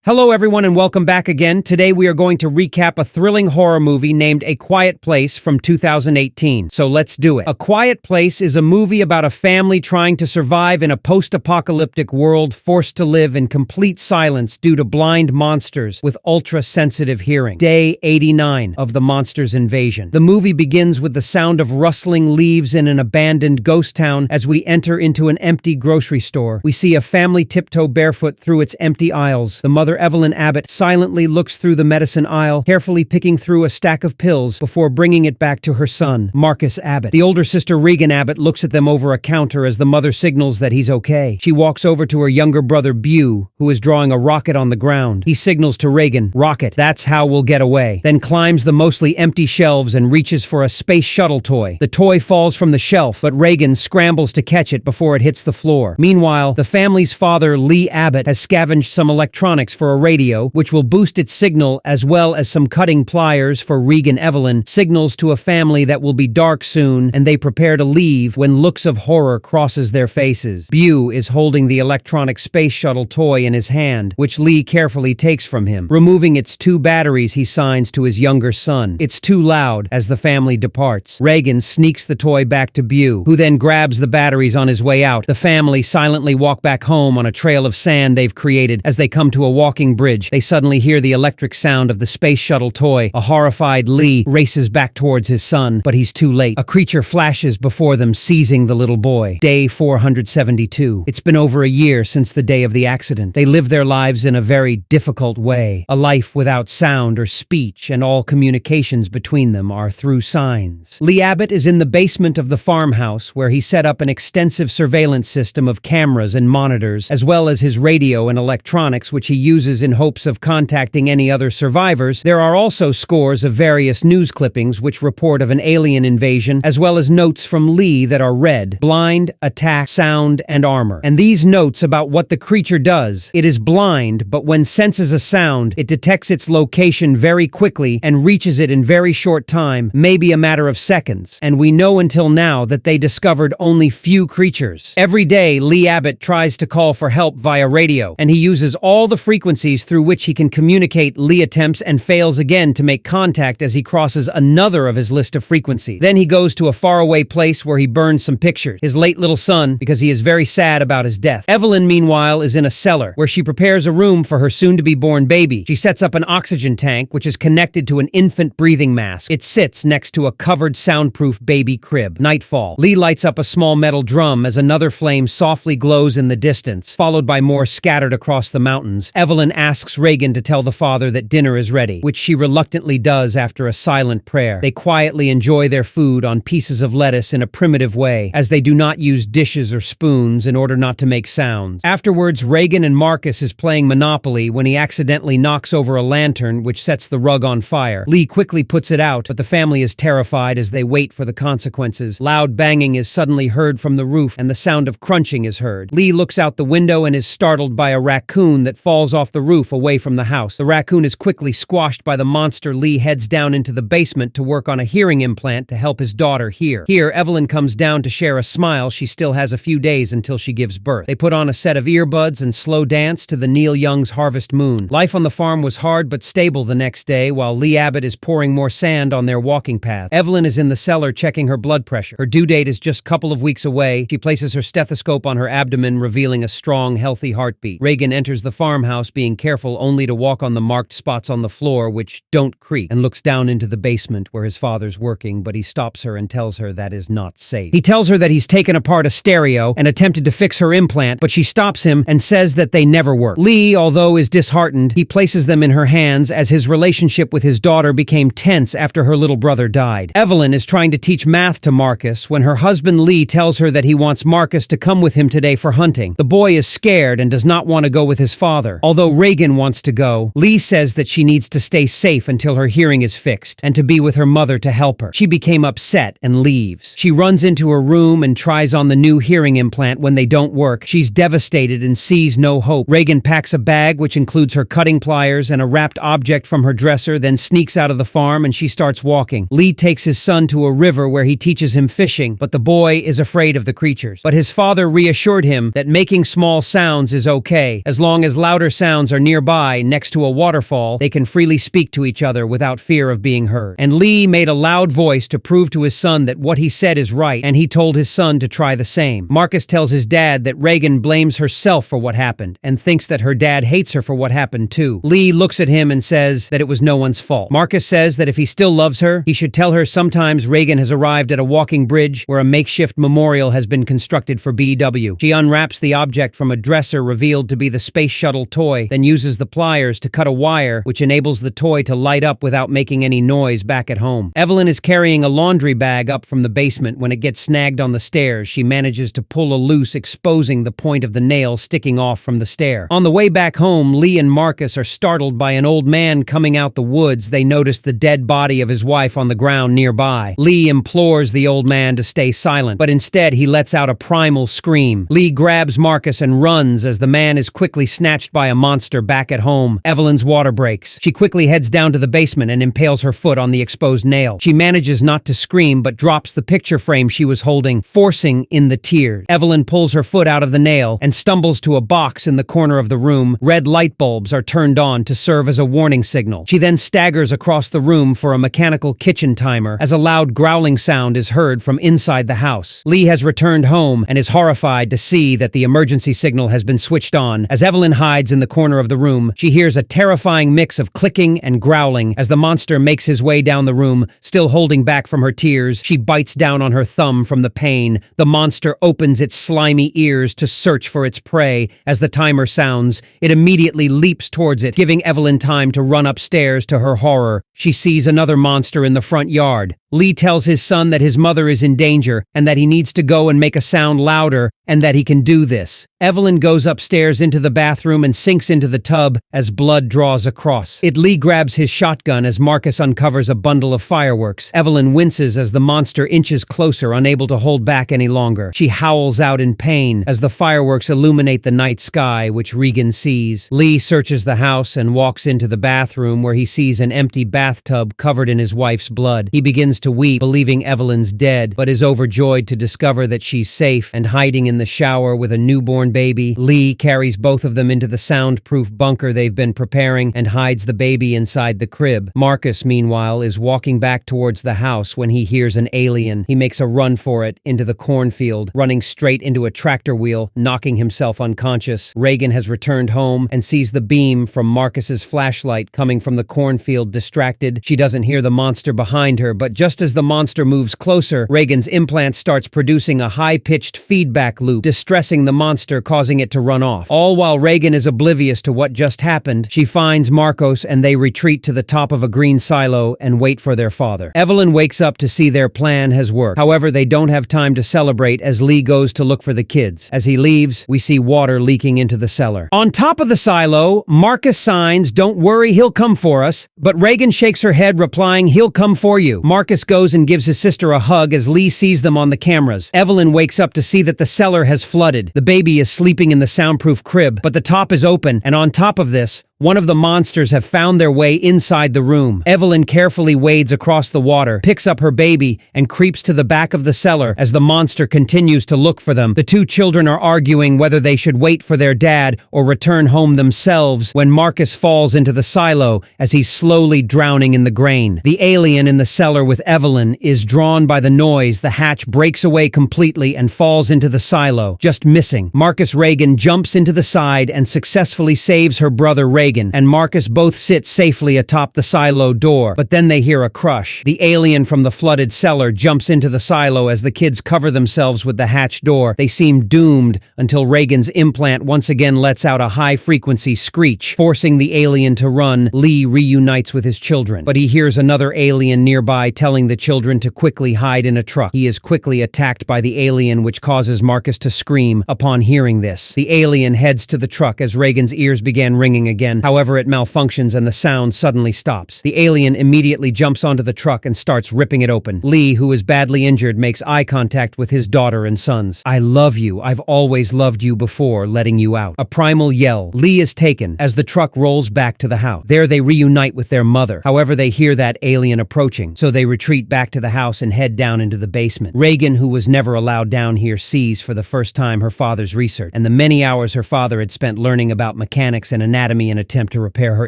Hello everyone and welcome back again. Today we are going to recap a thrilling horror movie named A Quiet Place from 2018. So let's do it. A Quiet Place is a movie about a family trying to survive in a post-apocalyptic world forced to live in complete silence due to blind monsters with ultra-sensitive hearing. Day 89 of the monster's invasion. The movie begins with the sound of rustling leaves in an abandoned ghost town as we enter into an empty grocery store. We see a family tiptoe barefoot through its empty aisles. The mother Evelyn Abbott silently looks through the medicine aisle, carefully picking through a stack of pills before bringing it back to her son, Marcus Abbott. The older sister Regan Abbott looks at them over a counter as the mother signals that he's okay. She walks over to her younger brother Bew, who is drawing a rocket on the ground. He signals to Regan, "Rocket, that's how we'll get away," then climbs the mostly empty shelves and reaches for a space shuttle toy. The toy falls from the shelf, but Regan scrambles to catch it before it hits the floor. Meanwhile, the family's father, Lee Abbott, has scavenged some electronics for a radio, which will boost its signal, as well as some cutting pliers for Regan Evelyn, signals to a family that will be dark soon, and they prepare to leave when looks of horror crosses their faces. Bew is holding the electronic space shuttle toy in his hand, which Lee carefully takes from him. Removing its 2 batteries, he signs to his younger son. It's too loud as the family departs. Regan sneaks the toy back to Bew, who then grabs the batteries on his way out. The family silently walk back home on a trail of sand they've created. As they come to a walking bridge, they suddenly hear the electric sound of the space shuttle toy. A horrified Lee races back towards his son, but he's too late. A creature flashes before them, seizing the little boy. Day 472. It's been over a year since the day of the accident. They live their lives in a very difficult way. A life without sound or speech, and all communications between them are through signs. Lee Abbott is in the basement of the farmhouse, where he set up an extensive surveillance system of cameras and monitors, as well as his radio and electronics, which he uses in hopes of contacting any other survivors. There are also scores of various news clippings which report of an alien invasion, as well as notes from Lee that are read: blind, attack, sound, and armor. And these notes about what the creature does: it is blind, but when senses a sound, it detects its location very quickly and reaches it in very short time, maybe a matter of seconds. And we know until now that they discovered only few creatures. Every day, Lee Abbott tries to call for help via radio, and he uses all the frequencies through which he can communicate. Lee attempts and fails again to make contact as he crosses another of his list of frequencies. Then he goes to a faraway place where he burns some pictures. His late little son, because he is very sad about his death. Evelyn, meanwhile, is in a cellar where she prepares a room for her soon-to-be-born baby. She sets up an oxygen tank, which is connected to an infant breathing mask. It sits next to a covered soundproof baby crib. Nightfall. Lee lights up a small metal drum as another flame softly glows in the distance, followed by more scattered across the mountains. Evelyn asks Regan to tell the father that dinner is ready, which she reluctantly does after a silent prayer. They quietly enjoy their food on pieces of lettuce in a primitive way, as they do not use dishes or spoons in order not to make sounds. Afterwards, Regan and Marcus is playing Monopoly when he accidentally knocks over a lantern, which sets the rug on fire. Lee quickly puts it out, but the family is terrified as they wait for the consequences. Loud banging is suddenly heard from the roof, and the sound of crunching is heard. Lee looks out the window and is startled by a raccoon that falls off the roof away from the house. The raccoon is quickly squashed by the monster. Lee heads down into the basement to work on a hearing implant to help his daughter hear. Here, Evelyn comes down to share a smile. She still has a few days until she gives birth. They put on a set of earbuds and slow dance to the Neil Young's Harvest Moon. Life on the farm was hard but stable the next day, while Lee Abbott is pouring more sand on their walking path. Evelyn is in the cellar checking her blood pressure. Her due date is just a couple of weeks away. She places her stethoscope on her abdomen, revealing a strong, healthy heartbeat. Regan enters the farmhouse, being careful only to walk on the marked spots on the floor which don't creak, and looks down into the basement where his father's working, but he stops her and tells her that is not safe. He tells her that he's taken apart a stereo and attempted to fix her implant, but she stops him and says that they never work. Lee, although is disheartened, he places them in her hands as his relationship with his daughter became tense after her little brother died. Evelyn is trying to teach math to Marcus when her husband Lee tells her that he wants Marcus to come with him today for hunting. The boy is scared and does not want to go with his father. Although Regan wants to go, Lee says that she needs to stay safe until her hearing is fixed and to be with her mother to help her. She became upset and leaves. She runs into her room and tries on the new hearing implant. When they don't work, she's devastated and sees no hope. Regan packs a bag which includes her cutting pliers and a wrapped object from her dresser, then sneaks out of the farm and she starts walking. Lee takes his son to a river where he teaches him fishing, but the boy is afraid of the creatures. But his father reassured him that making small sounds is okay, as long as louder sounds grounds are nearby, next to a waterfall. They can freely speak to each other without fear of being heard. And Lee made a loud voice to prove to his son that what he said is right, and he told his son to try the same. Marcus tells his dad that Reagan blames herself for what happened, and thinks that her dad hates her for what happened too. Lee looks at him and says that it was no one's fault. Marcus says that if he still loves her, he should tell her sometimes Reagan has arrived at a walking bridge where a makeshift memorial has been constructed for BW. She unwraps the object from a dresser revealed to be the space shuttle toy, then uses the pliers to cut a wire, which enables the toy to light up without making any noise back at home. Evelyn is carrying a laundry bag up from the basement. When it gets snagged on the stairs, she manages to pull a loose, exposing the point of the nail sticking off from the stair. On the way back home, Lee and Marcus are startled by an old man coming out the woods. They notice the dead body of his wife on the ground nearby. Lee implores the old man to stay silent, but instead he lets out a primal scream. Lee grabs Marcus and runs as the man is quickly snatched by a monster back at home. Evelyn's water breaks. She quickly heads down to the basement and impales her foot on the exposed nail. She manages not to scream, but drops the picture frame she was holding, forcing in the tears. Evelyn pulls her foot out of the nail and stumbles to a box in the corner of the room. Red light bulbs are turned on to serve as a warning signal. She then staggers across the room for a mechanical kitchen timer as a loud growling sound is heard from inside the house. Lee has returned home and is horrified to see that the emergency signal has been switched on. As Evelyn hides in the corner of the room, she hears a terrifying mix of clicking and growling. As the monster makes his way down the room, still holding back from her tears, she bites down on her thumb from the pain. The monster opens its slimy ears to search for its prey. As the timer sounds, it immediately leaps towards it, giving Evelyn time to run upstairs. To her horror, she sees another monster in the front yard. Lee tells his son that his mother is in danger and that he needs to go and make a sound louder and that he can do this. Evelyn goes upstairs into the bathroom and sinks into the tub as blood draws across it. Lee grabs his shotgun as Marcus uncovers a bundle of fireworks. Evelyn winces as the monster inches closer, unable to hold back any longer. She howls out in pain as the fireworks illuminate the night sky, which Regan sees. Lee searches the house and walks into the bathroom where he sees an empty bathtub covered in his wife's blood. He begins to weep, believing Evelyn's dead, but is overjoyed to discover that she's safe and hiding in the shower with a newborn baby. Lee carries both of them into the soundproof bunker they've been preparing and hides the baby inside the crib. Marcus, meanwhile, is walking back towards the house when he hears an alien. He makes a run for it into the cornfield, running straight into a tractor wheel, knocking himself unconscious. Reagan has returned home and sees the beam from Marcus's flashlight coming from the cornfield. Distracted, she doesn't hear the monster behind her, but just as the monster moves closer, Reagan's implant starts producing a high-pitched feedback loop, distressing the monster, causing it to run off. All while Reagan is oblivious to what just happened, she finds Marcos and they retreat to the top of a green silo and wait for their father. Evelyn wakes up to see their plan has worked. However, they don't have time to celebrate as Lee goes to look for the kids. As he leaves, we see water leaking into the cellar. On top of the silo, Marcus signs, "Don't worry, he'll come for us," but Reagan shakes her head, replying, "He'll come for you." Marcus goes and gives his sister a hug as Lee sees them on the cameras. Evelyn wakes up to see that the cellar has flooded. The baby is sleeping in the soundproof crib, but the top is open, and on top of this, one of the monsters have found their way inside the room. Evelyn carefully wades across the water, picks up her baby, and creeps to the back of the cellar as the monster continues to look for them. The two children are arguing whether they should wait for their dad or return home themselves when Marcus falls into the silo as he's slowly drowning in the grain. The alien in the cellar with Evelyn is drawn by the noise. The hatch breaks away completely and falls into the silo, just missing. Marcus Reagan jumps into the side and successfully saves her brother Reagan, and Marcus both sit safely atop the silo door, but then they hear a crush. The alien from the flooded cellar jumps into the silo as the kids cover themselves with the hatch door. They seem doomed until Reagan's implant once again lets out a high-frequency screech, forcing the alien to run. Lee reunites with his children, but he hears another alien nearby telling the children to quickly hide in a truck. He is quickly attacked by the alien, which causes Marcus to scream upon hearing this. The alien heads to the truck as Reagan's ears began ringing again. again. However, it malfunctions and the sound suddenly stops. The alien immediately jumps onto the truck and starts ripping it open. Lee, who is badly injured, makes eye contact with his daughter and sons. "I love you. I've always loved you before letting you out." A primal yell. Lee is taken as the truck rolls back to the house. There they reunite with their mother. However, they hear that alien approaching, so they retreat back to the house and head down into the basement. Reagan, who was never allowed down here, sees for the first time her father's research and the many hours her father had spent learning about mechanics and anatomy in an attempt to repair her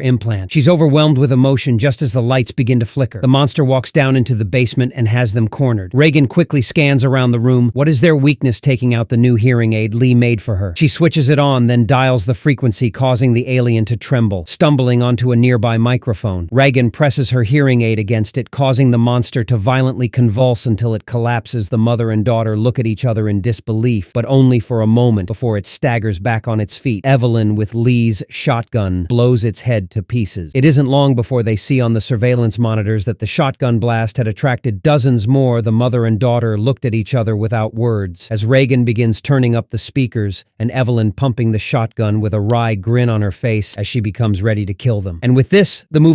implant. She's overwhelmed with emotion just as the lights begin to flicker. The monster walks down into the basement and has them cornered. Reagan quickly scans around the room. What is their weakness taking out the new hearing aid Lee made for her? She switches it on, then dials the frequency, causing the alien to tremble, stumbling onto a nearby microphone. Reagan presses her hearing aid against it, causing the monster to violently convulse until it collapses. The mother and daughter look at each other in disbelief, but only for a moment before it staggers back on its feet. Evelyn, with Lee's shotgun, blows its head to pieces. It isn't long before they see on the surveillance monitors that the shotgun blast had attracted dozens more. The mother and daughter looked at each other without words as Reagan begins turning up the speakers and Evelyn pumping the shotgun with a wry grin on her face as she becomes ready to kill them. And with this, the movie